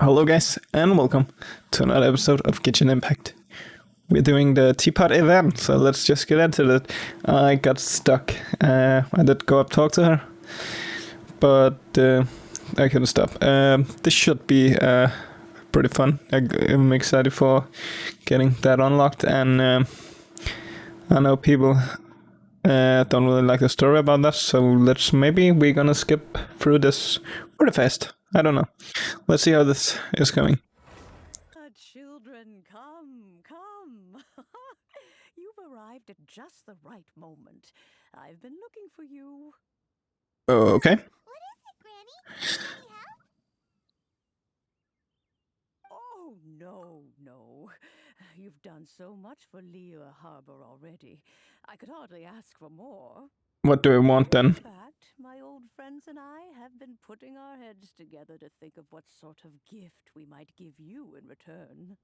Hello guys, and welcome to another episode of Genshin Impact. We're doing the teapot event, so let's just get into it. I got stuck. I did go up talk to her, but I couldn't stop. This should be pretty fun. I'm excited for getting that unlocked, and I know people don't really like the story about that, so we're gonna skip through this pretty fast. I don't know. Let's see how this is going. Children, come. You've arrived at just the right moment. I've been looking for you. Okay. What is it, Granny? Can we help? Oh, no. You've done so much for Liyue Harbor already. I could hardly ask for more. What do we want then? In fact, my old friends and I have been putting our heads together to think of what sort of gift we might give you in return.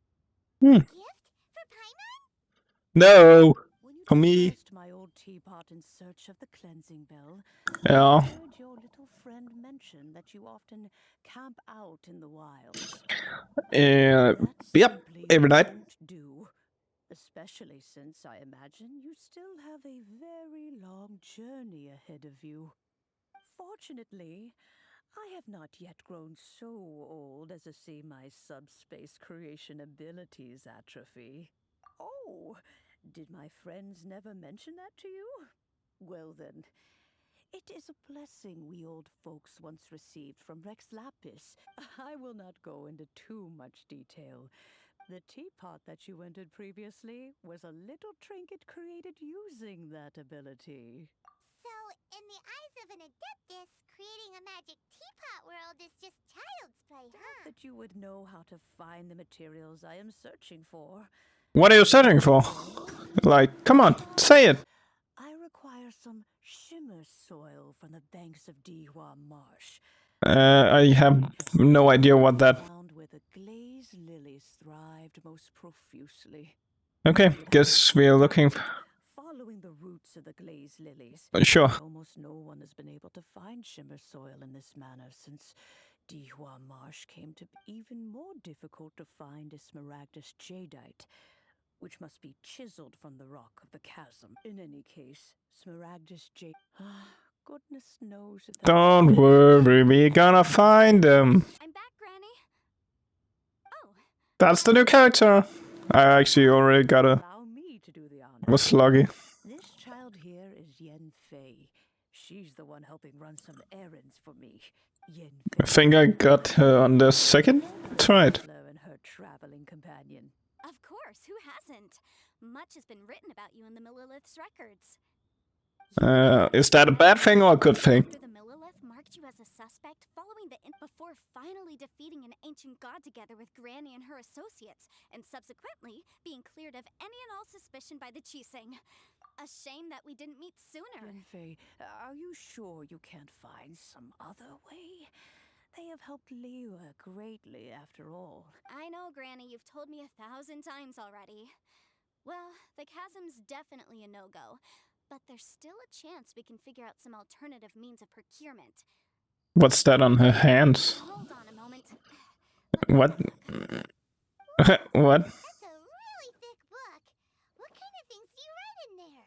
Gift? For Paimon? No! When you For me. traversed my old teapot in search of the cleansing bell, Yeah. I heard your little friend mention that you often camp out in the wilds. That Yep, simply every night. won't do. Especially since I imagine you still have a very long journey ahead of you. Fortunately, I have not yet grown so old as to see my subspace creation abilities atrophy. Oh, did my friends never mention that to you? Well then, it is a blessing we old folks once received from Rex Lapis. I will not go into too much detail. The teapot that you entered previously was a little trinket created using that ability. So, in the eyes of an adeptus, creating a magic teapot world is just child's play, huh? That you would know how to find the materials I am searching for. What are you searching for? Like, come on, say it. I require some shimmer soil from the banks of Dihua Marsh. I have no idea what that... Found where the glazed lilies thrived most profusely. Okay, guess we're looking... Following the roots of the glazed lilies. Sure. Almost no one has been able to find shimmer soil in this manner since Dihua Marsh came to be even more difficult to find as smaragdus jadeite, which must be chiseled from the rock of the chasm. In any case, smaragdus jadeite... goodness knows if that... Don't worry, we're gonna find them. I'm back, Granny. Oh. That's the new character. I actually already got a... Allow me to do the honor. was sluggy. This child here is yanfei. She's the one helping run some errands for me. Yanfei. I think I got her on the second try. And her traveling companion. Of course, who hasn't? Much has been written about you in the Millilith's records. Is that a bad thing or a good thing? The Millilith marked you as a suspect following the before finally defeating an ancient god together with Granny and her associates, and subsequently being cleared of any and all suspicion by the Chiseng. A shame that we didn't meet sooner. Yanfei, are you sure you can't find some other way? They have helped Liyue greatly after all. I know, Granny, you've told me 1,000 times already. Well, the chasm's definitely a no-go. But there's still a chance we can figure out some alternative means of procurement. What's that on her hands? Hold on a moment. What? What? That's a really thick book. What kind of things do you write in there?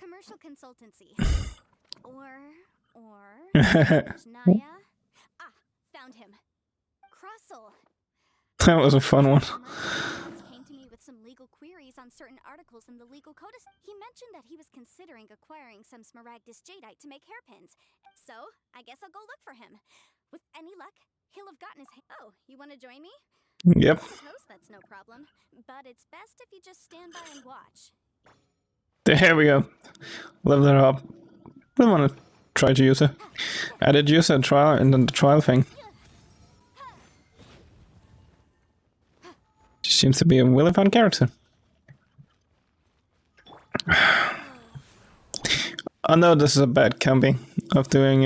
Commercial consultancy. There's Naya. Ah, found him. Crossel. That was a fun one. Came to me with some legal queries on certain articles in the legal codice. He mentioned that he was considering acquiring some smaragdus jadeite to make hairpins. So, I guess I'll go look for him. With any luck, he'll have gotten his... Oh, you want to join me? Yep. I suppose that's no problem. But it's best if you just stand by and watch. There we go. Level her up. I want to try to use her. I did use her trial in the trial thing. She seems to be a really fun character. I know this is a bad combi of doing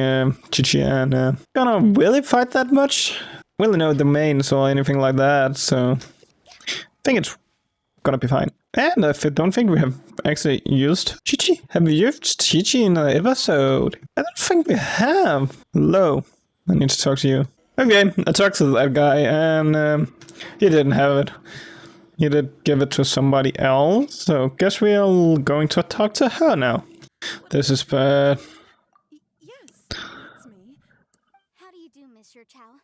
Chichi and gonna really fight that much. Really no domains or anything like that, so I think it's gonna be fine. And I don't think we have actually used Chichi. Have we used Chichi in an episode? I don't think we have. Hello. I need to talk to you. Okay, I talked to that guy, and he didn't have it. He did give it to somebody else, so guess we are going to talk to her now. This is bad. Yes, it's me. How do you do, Monsieur Chow?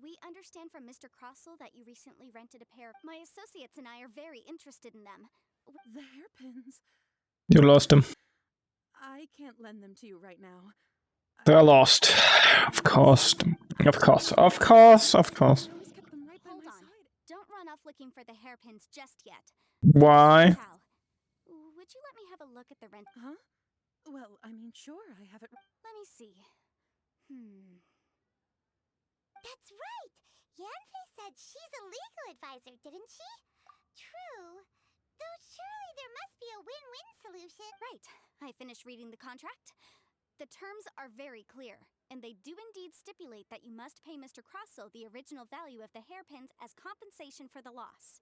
We understand from Mr. Crossell that you recently rented a pair. My associates and I are very interested in them. The hairpins. You lost them. I can't lend them to you right now. They're lost. Of course. Of course. Of course. Of course. I always kept them right by Hold my on. side. Don't run off looking for the hairpins just yet. Why? Chow, would you let me have a look at the rent? Huh? Well, I mean, sure, I have it. Let me see. That's right! Yanfei said she's a legal advisor, didn't she? True. Though surely there must be a win-win solution. Right. I finished reading the contract. The terms are very clear, and they do indeed stipulate that you must pay Mr. Crossell the original value of the hairpins as compensation for the loss.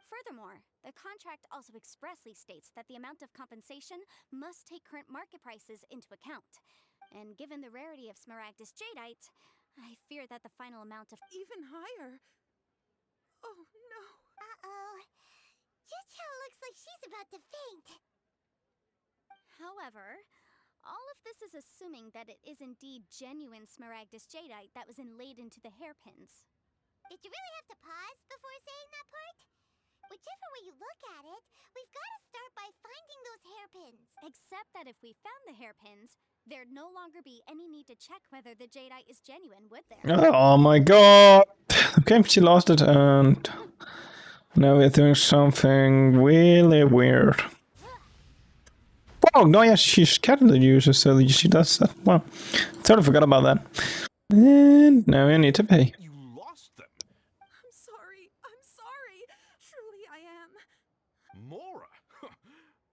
Furthermore, the contract also expressly states that the amount of compensation must take current market prices into account. And given the rarity of Smaragdus Jadeite, I fear that the final amount of... Even higher. Oh, no. Uh-oh. Juchao looks like she's about to faint. However, all of this is assuming that it is indeed genuine Smaragdus Jadeite that was inlaid into the hairpins. Did you really have to pause before saying that part? Whichever way you look at it, we've got to start by finding those hairpins. Except that if we found the hairpins, there'd no longer be any need to check whether the jadeite is genuine, would there? Oh my god. Okay, she lost it, and now we're doing something really weird. Oh, no, yeah, she's catalyst user, so she does that. Wow. Totally forgot about that. And now we need to pay. You lost them. I'm sorry. I'm sorry. Truly, I am. Mora,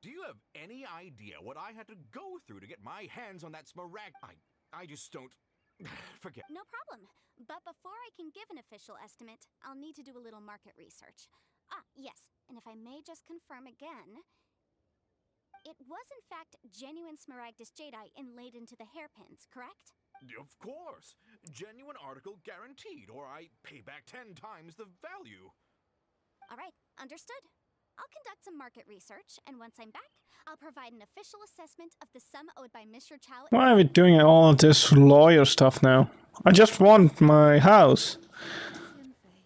do you have any idea what I had to go through to get my hands on that smaragd? I just don't... Forget. No problem. But before I can give an official estimate, I'll need to do a little market research. Ah, yes, and if I may just confirm again, it was in fact genuine Smaragdus Jadeite inlaid into the hairpins, correct? Of course. Genuine article guaranteed, or I pay back 10 times the value. All right, understood. I'll conduct some market research, and once I'm back, I'll provide an official assessment of the sum owed by Mr. Chow. Why are we doing all of this lawyer stuff now? I just want my house. Yanfei.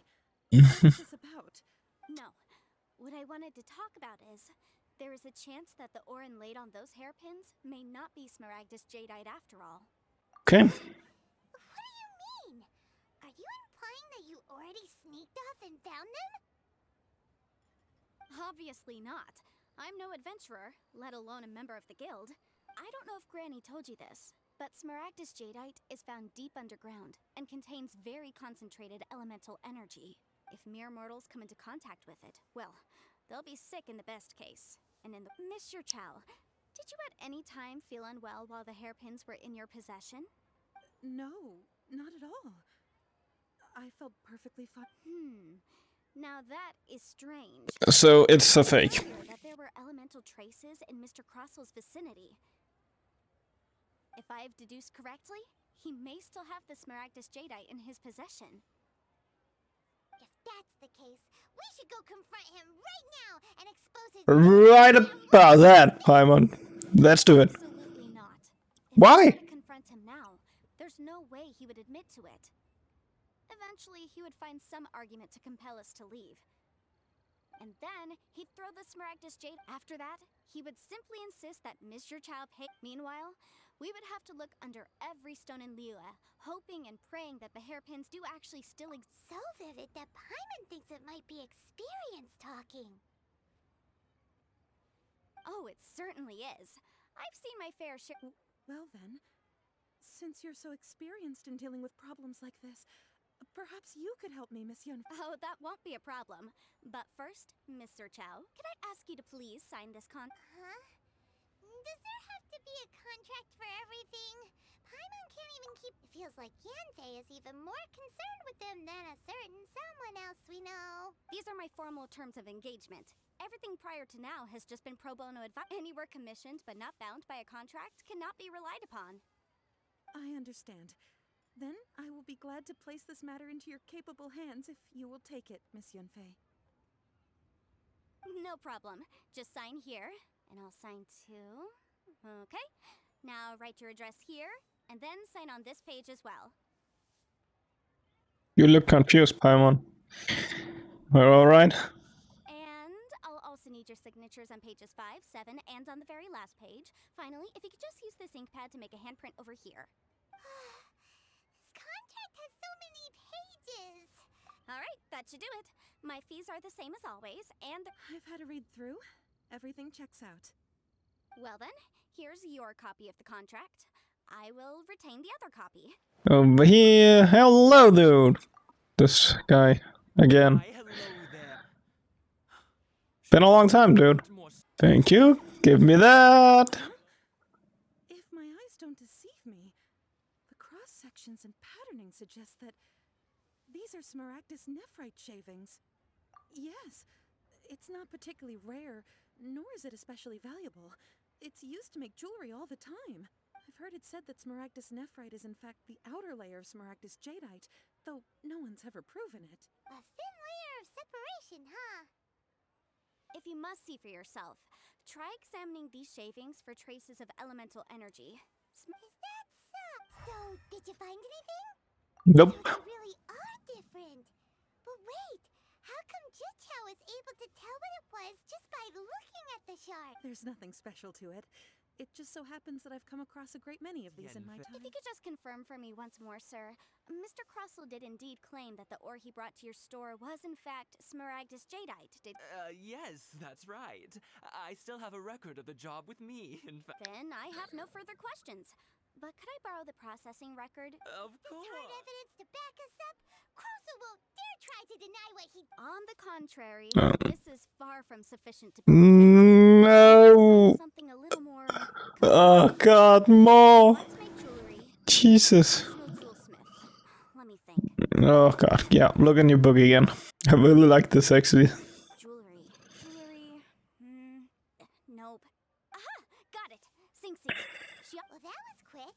What's this about? No. What I wanted to talk about is, there is a chance that the ore inlaid on those hairpins may not be Smaragdus Jadeite after all. Okay. What do you mean? Are you implying that you already sneaked off and found them? Obviously not. I'm no adventurer, let alone a member of the guild. I don't know if Granny told you this, but Smaragdus Jadeite is found deep underground and contains very concentrated elemental energy. If mere mortals come into contact with it, well, they'll be sick in the best case. And in the... Mr. Chow, did you at any time feel unwell while the hairpins were in your possession? No, not at all. I felt perfectly fine. Now that is strange. So it's a fake. Earlier that there were elemental traces in Mr. Crossell's vicinity. If I've deduced correctly, he may still have the Smaragdus Jadeite in his possession. If that's the case, we should go confront him right now and expose his... Right about that, Paimon. Let's do it. Absolutely not. If Why? we confront him now, there's no way he would admit to it. Eventually, he would find some argument to compel us to leave. And then, he'd throw the Smaragdus Jade. After that, he would simply insist that Mr. Chow pay. Meanwhile, we would have to look under every stone in Liyue, hoping and praying that the hairpins do actually still exist. So vivid that Paimon thinks it might be experience talking. Oh, it certainly is. I've seen my fair share. Well then, since you're so experienced in dealing with problems like this, perhaps you could help me, Miss Yanfei. Oh, that won't be a problem. But first, Mr. Chow, could I ask you to please sign this Huh? Does there have to be a contract for everything? Paimon can't even keep... It feels like Yanfei is even more concerned with them than a certain someone else we know. These are my formal terms of engagement. Everything prior to now has just been pro bono advice. Any work commissioned but not bound by a contract cannot be relied upon. I understand. Then I will be glad to place this matter into your capable hands if you will take it, Miss Yanfei. No problem. Just sign here, and I'll sign too. Okay. Now write your address here, and then sign on this page as well. You look confused, Paimon. We're alright. And I'll also need your signatures on pages 5, 7, and on the very last page. Finally, if you could just use this ink pad to make a handprint over here. This contract has so many pages. All right, that should do it. My fees are the same as always, and... I've had a read through. Everything checks out. Well then, here's your copy of the contract. I will retain the other copy. Over here. Hello, dude. This guy. Again. Why, hello there. Been a long time, dude. More Thank you. Give me that. If my eyes don't deceive me, the cross sections and patterning suggest that these are Smaragdus nephrite shavings. Yes, it's not particularly rare, nor is it especially valuable. It's used to make jewelry all the time. I've heard it said that Smaragdus nephrite is in fact the outer layer of Smaragdus jadeite, though no one's ever proven it. A thin layer of separation, huh? If you must see for yourself, try examining these shavings for traces of elemental energy. Is that so? So, did you find anything? Nope. So they really are different. But wait, how come Jichao was able to tell what it was just by looking at the shard? There's nothing special to it. It just so happens that I've come across a great many of these in my If time. you could just confirm for me once more, sir. Mr. Crossell did indeed claim that the ore he brought to your store was in fact Smaragdus jadeite, did... yes, that's right. I still have a record of the job with me, in fact. Then I have no further questions. But could I borrow the processing record? Of With hard course. evidence to back us up, Crusoe won't dare try to deny what he... On the contrary, Oh. this is far from sufficient to prove the case. No. Something a little more... Oh god, more. Let's make jewelry. Jesus. Professional jewelsmith. Let me think. Oh god, yeah, look in your book again. I really like this actually. Jewelry. Nope. Aha! Got it. Sing Sing. Well, that was quick.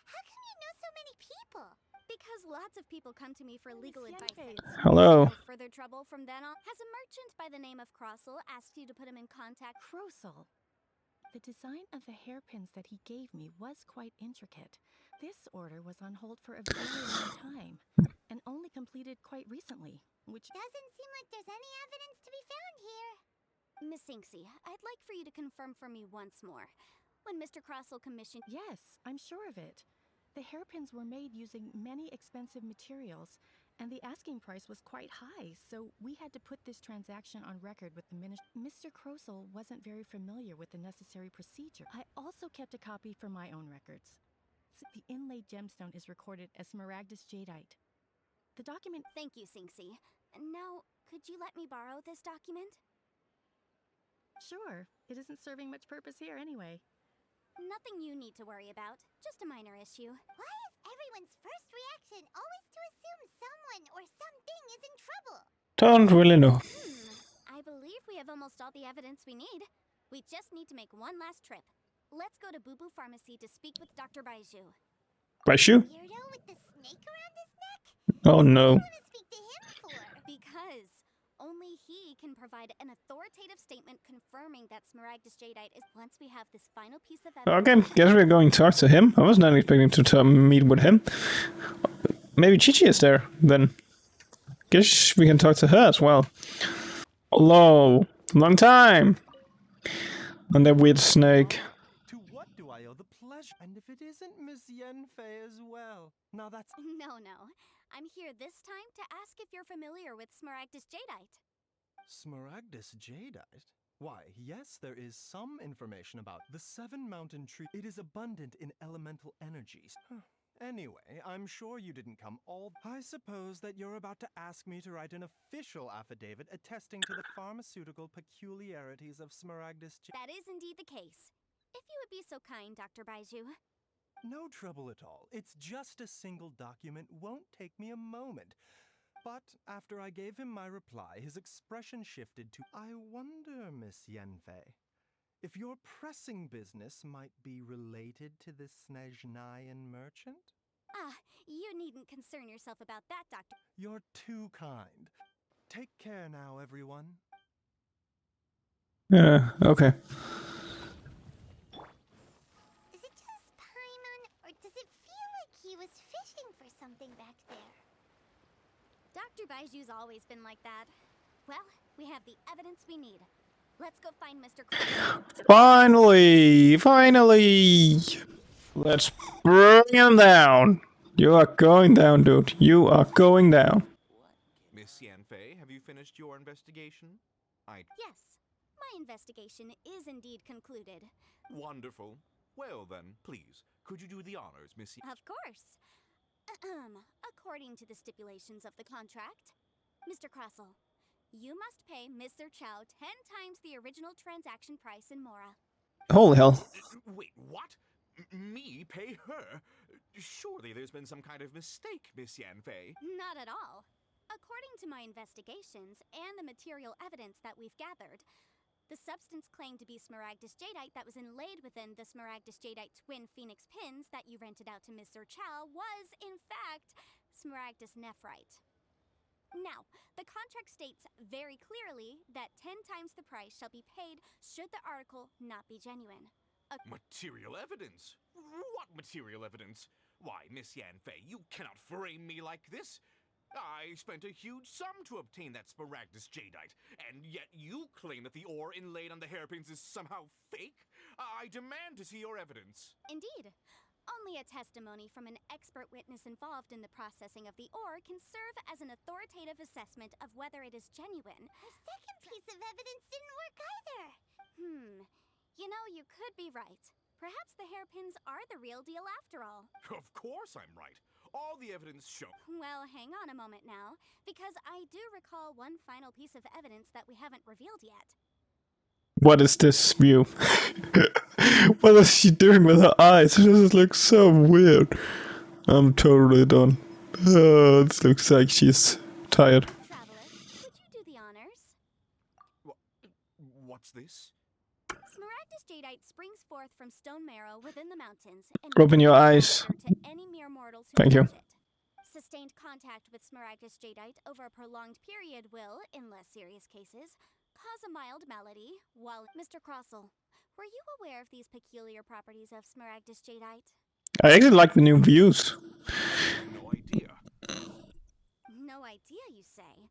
How come you know so many people? Because lots of people come to me for legal Miss advice. Yanfei. Hello. No further trouble from then on. Has a merchant by the name of Crossell asked you to put him in contact? Crossell. The design of the hairpins that he gave me was quite intricate. This order was on hold for a very long time, and only completed quite recently, which... Doesn't seem like there's any evidence to be found here. Miss Sinksy, I'd like for you to confirm for me once more. When Mr. Crossell commissioned... Yes, I'm sure of it. The hairpins were made using many expensive materials, and the asking price was quite high, so we had to put this transaction on record with the minister. Mr. Crossell wasn't very familiar with the necessary procedure. I also kept a copy for my own records. The inlaid gemstone is recorded as Smaragdus jadeite. The document... Thank you, Sinksy. Now, could you let me borrow this document? Sure, it isn't serving much purpose here anyway. Nothing you need to worry about. Just a minor issue. Why is everyone's first reaction always to assume someone or something is in trouble? Don't really know. I believe we have almost all the evidence we need. We just need to make one last trip. Let's go to Boo Boo Pharmacy to speak with Dr. Baiju. Baishu? Weirdo with the snake around his neck? Oh no. What do you want to speak to him for? Because only he can provide an authoritative statement confirming that Smaragdus jadeite is... Once we have this final piece of evidence... Okay, guess we're going to talk to him. I was not expecting to meet with him. Maybe Chichi is there, then. Guess we can talk to her as well. Hello. Long time. And that weird snake. To what do I owe the pleasure? And if it isn't Miss Yanfei as well? Now that's... No. I'm here this time to ask if you're familiar with Smaragdus jadeite. Smaragdus jadeite? Why, yes, there is some information about the Seven Mountain Tree. It is abundant in elemental energies. Anyway, I'm sure you didn't come all... I suppose that you're about to ask me to write an official affidavit attesting to the pharmaceutical peculiarities of Smaragdus jadeite. That is indeed the case. If you would be so kind, Dr. Baiju. No trouble at all. It's just a single document, won't take me a moment. But after I gave him my reply, his expression shifted to, I wonder, Miss Yanfei, if your pressing business might be related to this Snezhnayan merchant? You needn't concern yourself about that, Dr. You're too kind. Take care now, everyone. Yeah, okay. Is it just Paimon, or does it feel like he was fishing for something back there? Dr. Baiju's always been like that. Well, we have the evidence we need. Let's go find Mr. Cross. Finally! Finally! Let's bring him down! You are going down, dude. You are going down. Miss Yanfei, have you finished your investigation? Yes, my investigation is indeed concluded. Wonderful. Well then, please, could you do the honors, Miss Of course. According to the stipulations of the contract, Mr. Crossell, you must pay Mr. Chow 10 times the original transaction price in Mora. Holy hell. Wait, what? Me pay her? Surely there's been some kind of mistake, Miss Yanfei. Not at all. According to my investigations and the material evidence that we've gathered, the substance claimed to be Smaragdus Jadeite that was inlaid within the Smaragdus Jadeite twin phoenix pins that you rented out to Mr. Chow was, in fact, Smaragdus Nephrite. Now, the contract states very clearly that 10 times the price shall be paid should the article not be genuine. Material evidence? What material evidence? Why, Miss Yanfei, you cannot frame me like this. I spent a huge sum to obtain that Smaragdus Jadeite, and yet you claim that the ore inlaid on the hairpins is somehow fake? I demand to see your evidence. Indeed. Only a testimony from an expert witness involved in the processing of the ore can serve as an authoritative assessment of whether it is genuine. Our second piece of evidence didn't work either. You know, you could be right. Perhaps the hairpins are the real deal after all. Of course I'm right. All the evidence shows. Well, hang on a moment now, because I do recall one final piece of evidence that we haven't revealed yet. What is this view? What is she doing with her eyes? It just looks so weird. I'm totally done. It looks like she's tired. Traveler, would you do the honors? What's this? Smaragdus Jadeite springs forth from stone marrow within the mountains and Open your eyes. to any mere mortals who Thank you. touch it. Sustained contact with Smaragdus Jadeite over a prolonged period will, in less serious cases, cause a mild malady. While Mr. Crossell, were you aware of these peculiar properties of Smaragdus Jadeite? I actually like the new views. No idea. No idea, you say?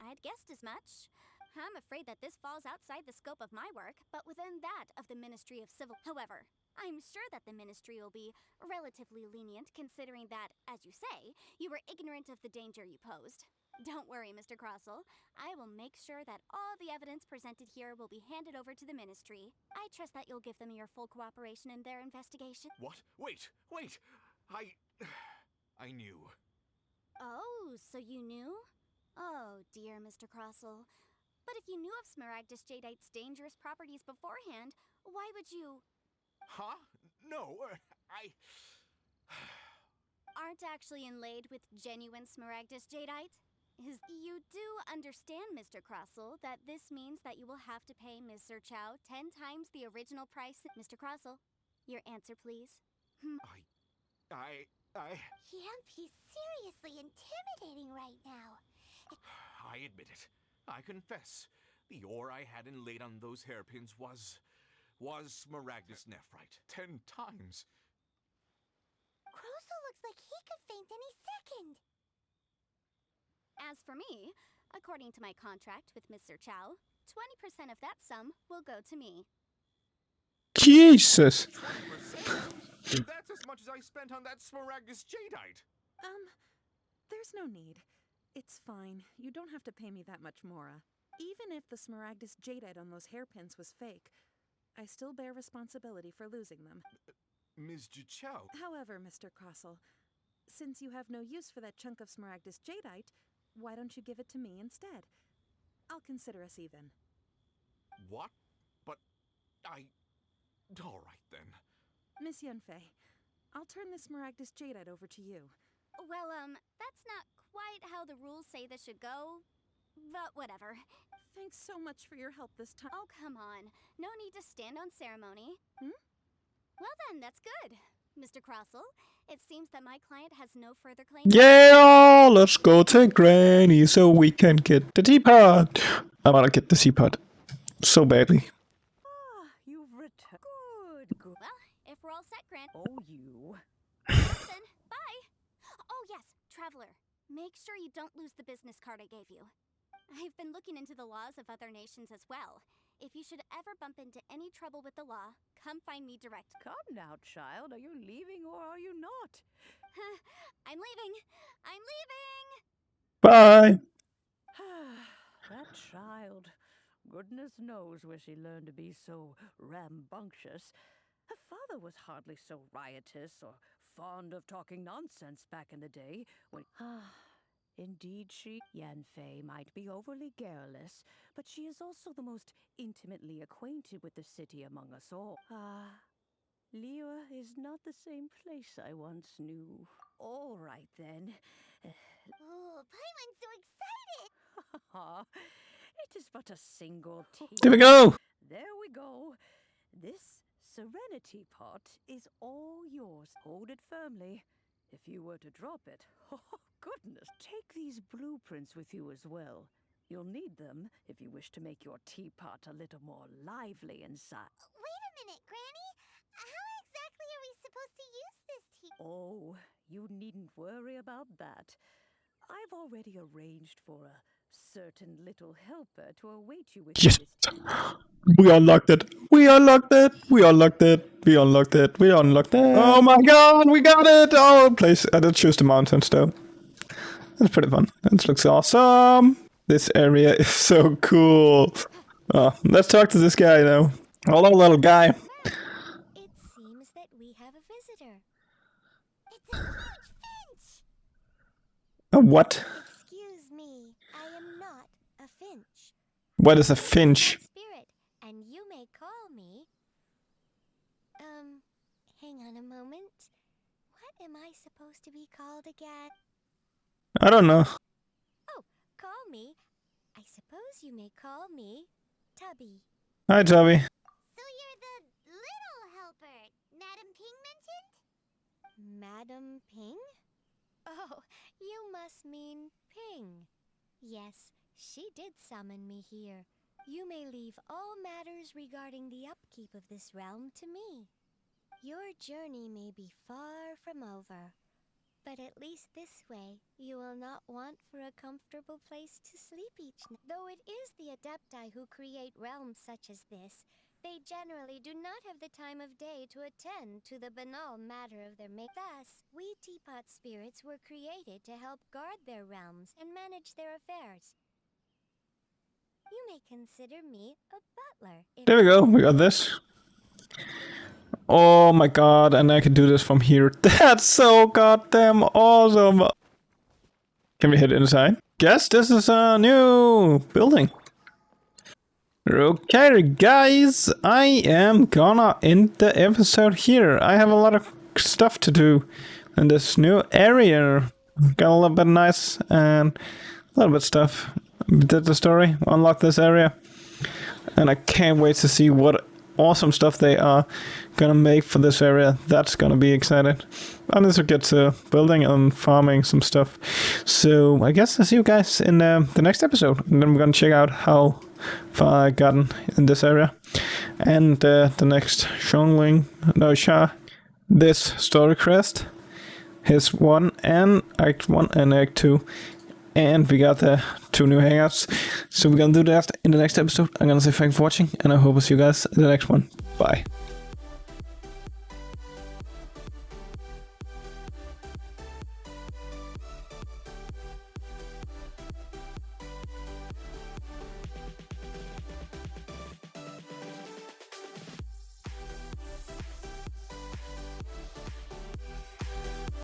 I'd guessed as much. I'm afraid that this falls outside the scope of my work, but within that of the Ministry of Civil. However, I'm sure that the Ministry will be relatively lenient considering that, as you say, you were ignorant of the danger you posed. Don't worry, Mr. Crossell. I will make sure that all the evidence presented here will be handed over to the Ministry. I trust that you'll give them your full cooperation in their investigation. What? Wait! I knew. Oh, so you knew? Oh, dear Mr. Crossell. But if you knew of Smaragdus Jadeite's dangerous properties beforehand, why would you... Huh? No, aren't actually inlaid with genuine Smaragdus Jadeite? You do understand, Mr. Crossell, that this means that you will have to pay Mr. Chow 10 times the original price. Mr. Crossell, your answer, please. Yanfei's seriously intimidating right now. I admit it. I confess. The ore I had inlaid on those hairpins was Smaragdus Nephrite. 10 times. Crossell looks like he could faint any second. As for me, according to my contract with Mr. Chow, 20% of that sum will go to me. Jesus! 20%? That's as much as I spent on that Smaragdus Jadeite. There's no need. It's fine. You don't have to pay me that much, Mora. Even if the Smaragdus Jadeite on those hairpins was fake, I still bear responsibility for losing them. Ms. Jichao. However, Mr. Crossell, since you have no use for that chunk of Smaragdus Jadeite, why don't you give it to me instead? I'll consider us even. What? But all right then. Miss Yanfei, I'll turn this Smaragdus Jadeite over to you. Well, that's not quite how the rules say this should go, but whatever. Thanks so much for your help this time. Oh, come on. No need to stand on ceremony. Hmm? Well then, that's good. Mr. Crossell, it seems that my client has no further claims. Yeah, let's go to Granny so we can get the teapot. I wanna get the teapot so badly. Ah, you've returned. Good. Well, if we're all set, Grant. Oh, you. Then, bye. Oh, yes, Traveler. Make sure you don't lose the business card I gave you. I've been looking into the laws of other nations as well. If you should ever bump into any trouble with the law, come find me direct. Come now, child. Are you leaving or are you not? I'm leaving. I'm leaving. Bye. That child. Goodness knows where she learned to be so rambunctious. Her father was hardly so riotous or fond of talking nonsense back in the day when. Indeed, Yanfei might be overly garrulous, but she is also the most intimately acquainted with the city among us all. Liyue is not the same place I once knew. All right, then. Oh, Paimon's so excited! It is but a single tea. There we go. There we go. This serenity pot is all yours. Hold it firmly. If you were to drop it, oh goodness, take these blueprints with you as well. You'll need them if you wish to make your teapot a little more lively inside. Wait a minute, Granny. How exactly are we supposed to use this tea? Oh, you needn't worry about that. I've already arranged for a certain little helper to await you with Yes. this tea. We unlocked it. We unlocked it. We unlocked it. We unlocked it. We unlocked it. Oh my god, we got it. Oh, place. I did choose the mountains though. That's pretty fun. That looks awesome. This area is so cool. Oh, let's talk to this guy now. Hello, little guy. It seems that we have a visitor. It's a huge finch! A what? Excuse me, I am not a finch. What is a finch? Spirit, and you may call me. Hang on a moment. What am I supposed to be called again? I don't know. Oh, call me. I suppose you may call me Tubby. Hi, Toby. So you're the little helper Madam Ping mentioned? Madam Ping? Oh, you must mean Ping. Yes, she did summon me here. You may leave all matters regarding the upkeep of this realm to me. Your journey may be far from over, but at least this way you will not want for a comfortable place to sleep each night. Though it is the Adepti who create realms such as this, they generally do not have the time of day to attend to the banal matter of their make. Thus, we teapot spirits were created to help guard their realms and manage their affairs. You may consider me a butler. There we go. We got this. Oh my god, and I can do this from here. That's so goddamn awesome. Can we hit inside? Guess this is a new building. Okay, guys, I am gonna end the episode here. I have a lot of stuff to do in this new area. Got a little bit nice and a little bit stuff. Did the story, unlock this area, and I can't wait to see what awesome stuff they are gonna make for this area. That's gonna be exciting. And this will get to building and farming some stuff. So I guess I'll see you guys in the next episode, and then we're gonna check out how far I've gotten in this area, and the next this story quest, his 1 and Act 1 and Act 2. And we got the 2 new hangouts. So we're gonna do that in the next episode. I'm gonna say thanks for watching, and I hope to see you guys in the next one. Bye.